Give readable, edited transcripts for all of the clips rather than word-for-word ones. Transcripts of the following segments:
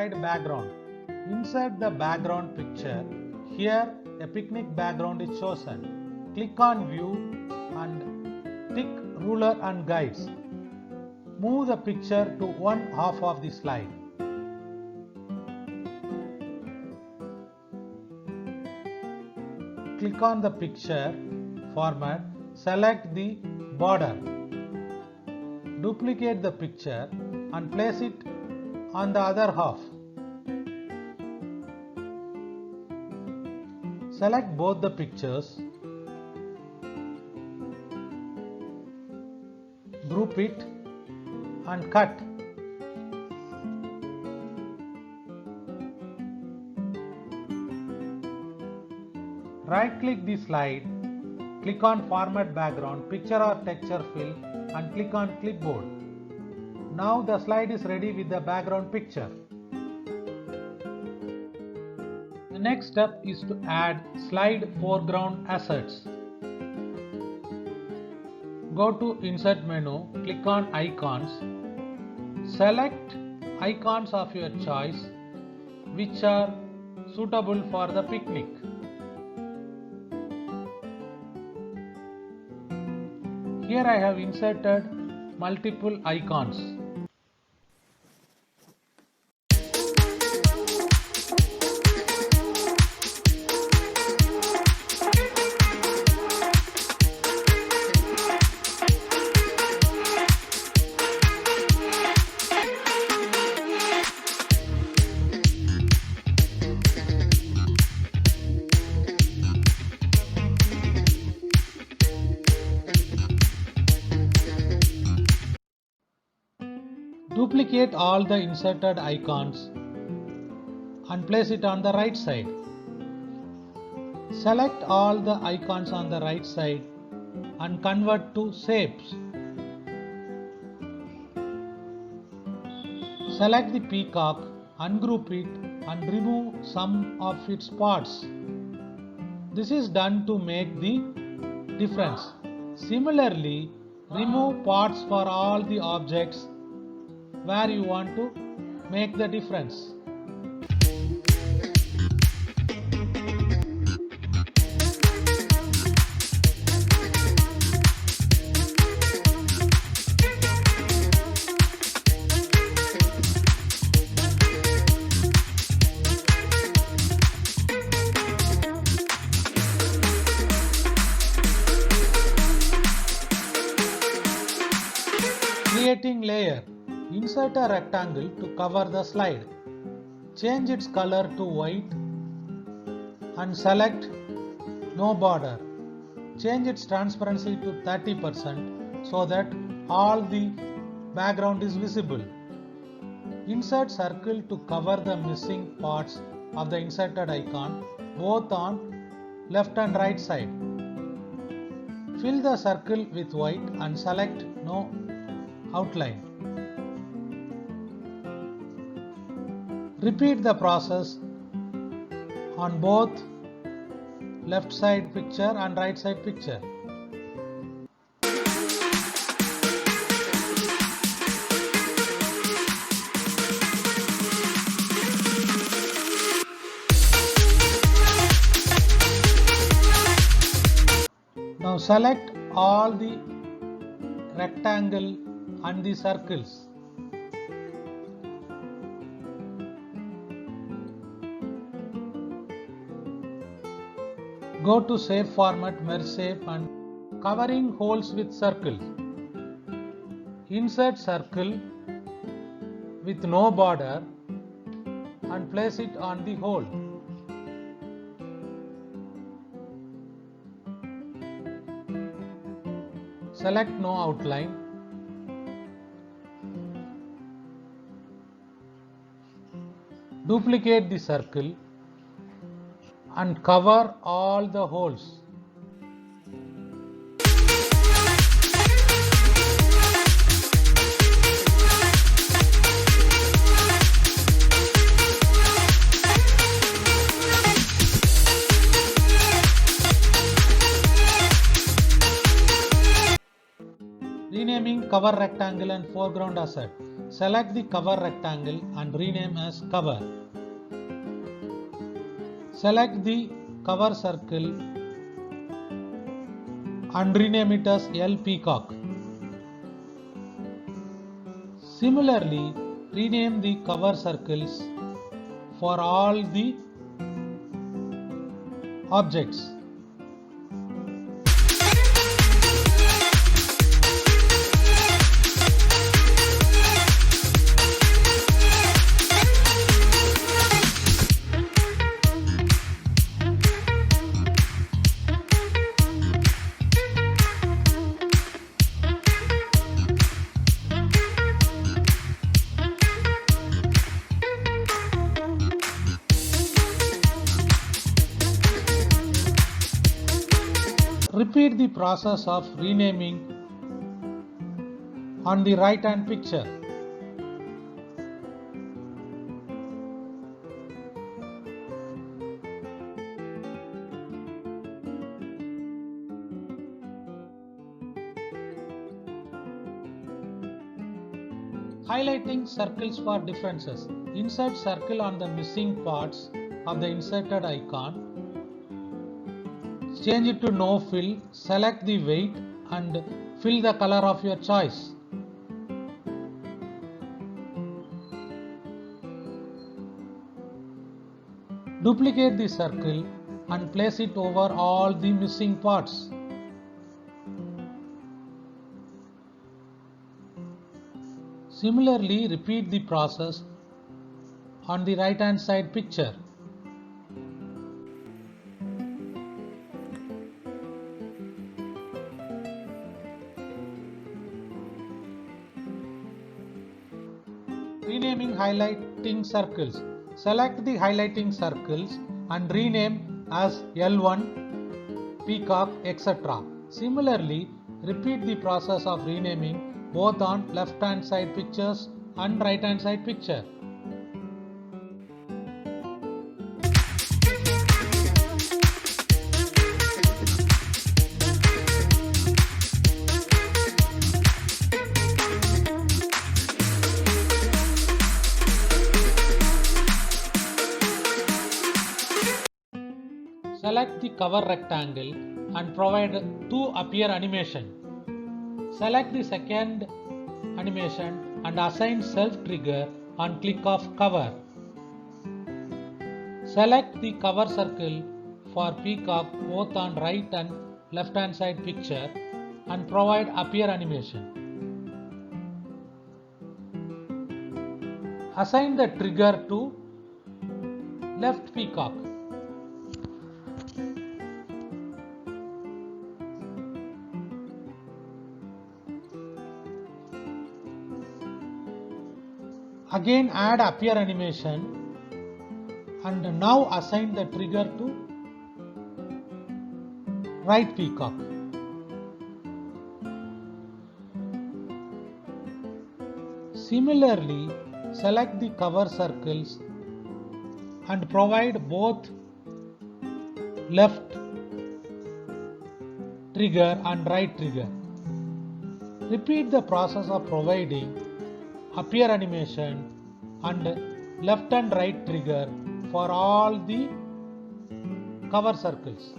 slide background. Insert the background picture. Here a picnic background is chosen. Click on View and tick Ruler and Guides. Move the picture to one half of the slide. Click on the picture format. Select the border. Duplicate the picture and place it on the other half. Select both the pictures. Group it and cut. Right-click the slide, click on Format Background, Picture or Texture Fill and click on Clipboard. Now the slide is ready with the background picture. The next step is to add slide foreground assets. Go to Insert menu, click on Icons. Select icons of your choice which are suitable for the picnic. Here I have inserted multiple icons. Duplicate all the inserted icons and place it on the right side. Select all the icons on the right side and convert to shapes. Select the peacock, ungroup it and remove some of its parts. This is done to make the difference. Similarly, remove parts for all the objects where you want to make the difference. Creating layer. Insert a rectangle to cover the slide. Change its color to white and select No Border. Change its transparency to 30% so that all the background is visible. Insert circle to cover the missing parts of the inserted icon both on left and right side. Fill the circle with white and select No Outline. Repeat the process on both left side picture and right side picture. Now select all the rectangle and the circles. Go to Shape Format, Merge Shape and Covering Holes with Circle. Insert circle with no border and place it on the hole. Select No Outline. Duplicate the circle and cover all the holes. Renaming cover rectangle and foreground asset. select the cover rectangle and rename as cover. Select the cover circle and rename it as L Peacock. Similarly, rename the cover circles for all the objects. Repeat the process of renaming on the right hand picture. Highlighting circles for differences. Insert circle on the missing parts of the inserted icon. Change it to no fill, select the weight and fill the color of your choice. Duplicate the circle and place it over all the missing parts. Similarly, repeat the process on the right hand side picture. Renaming highlighting circles. Select the highlighting circles and rename as L1, Peacock, etc. Similarly, repeat the process of renaming both on left hand side pictures and right hand side picture. Select the cover rectangle and provide to appear animation. Select the second animation and assign self trigger on click of cover. Select the cover circle for Peacock both on right and left hand side picture and provide appear animation. Assign the trigger to left Peacock. Again add appear animation and now assign the trigger to right Peacock. Similarly, select the cover circles and provide both left trigger and right trigger. Repeat the process of providing appear animation and left and right trigger for all the cover circles.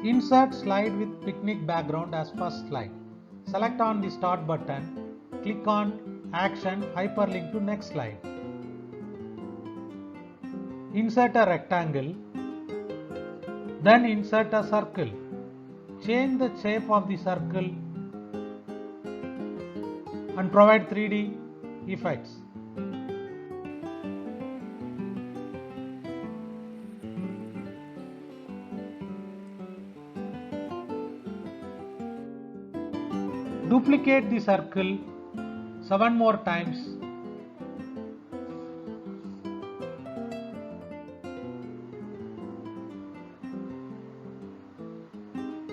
Insert slide with picnic background as first slide. Select on the start button. Click on action hyperlink to next slide. Insert a rectangle. Then insert a circle. Change the shape of the circle and provide 3D effects. Duplicate the circle 7 more times.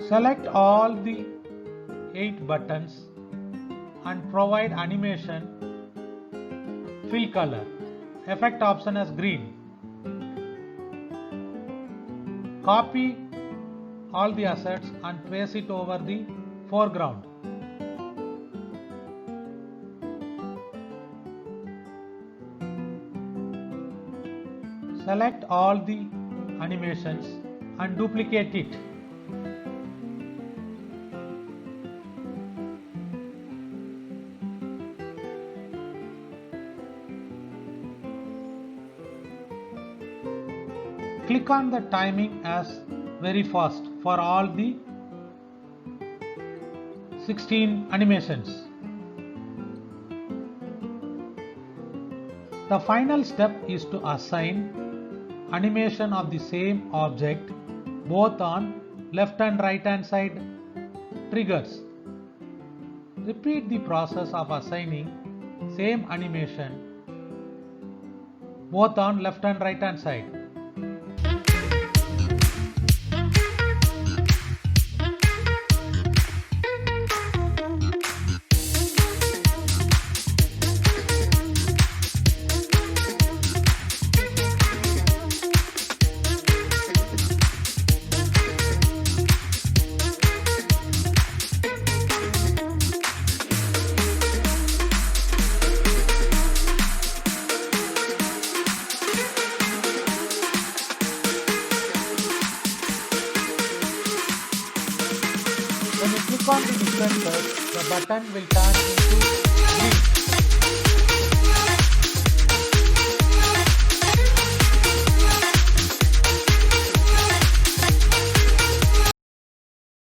Select all the 8 buttons and provide animation fill color. Effect option as green. Copy all the assets and place it over the foreground. Select all the animations and duplicate it. Click on the timing as very fast for all the 16 animations. The final step is to assign animation of the same object both on left and right hand side triggers. Repeat the process of assigning same animation both on left and right hand side. When you click on the different curves, the button will turn into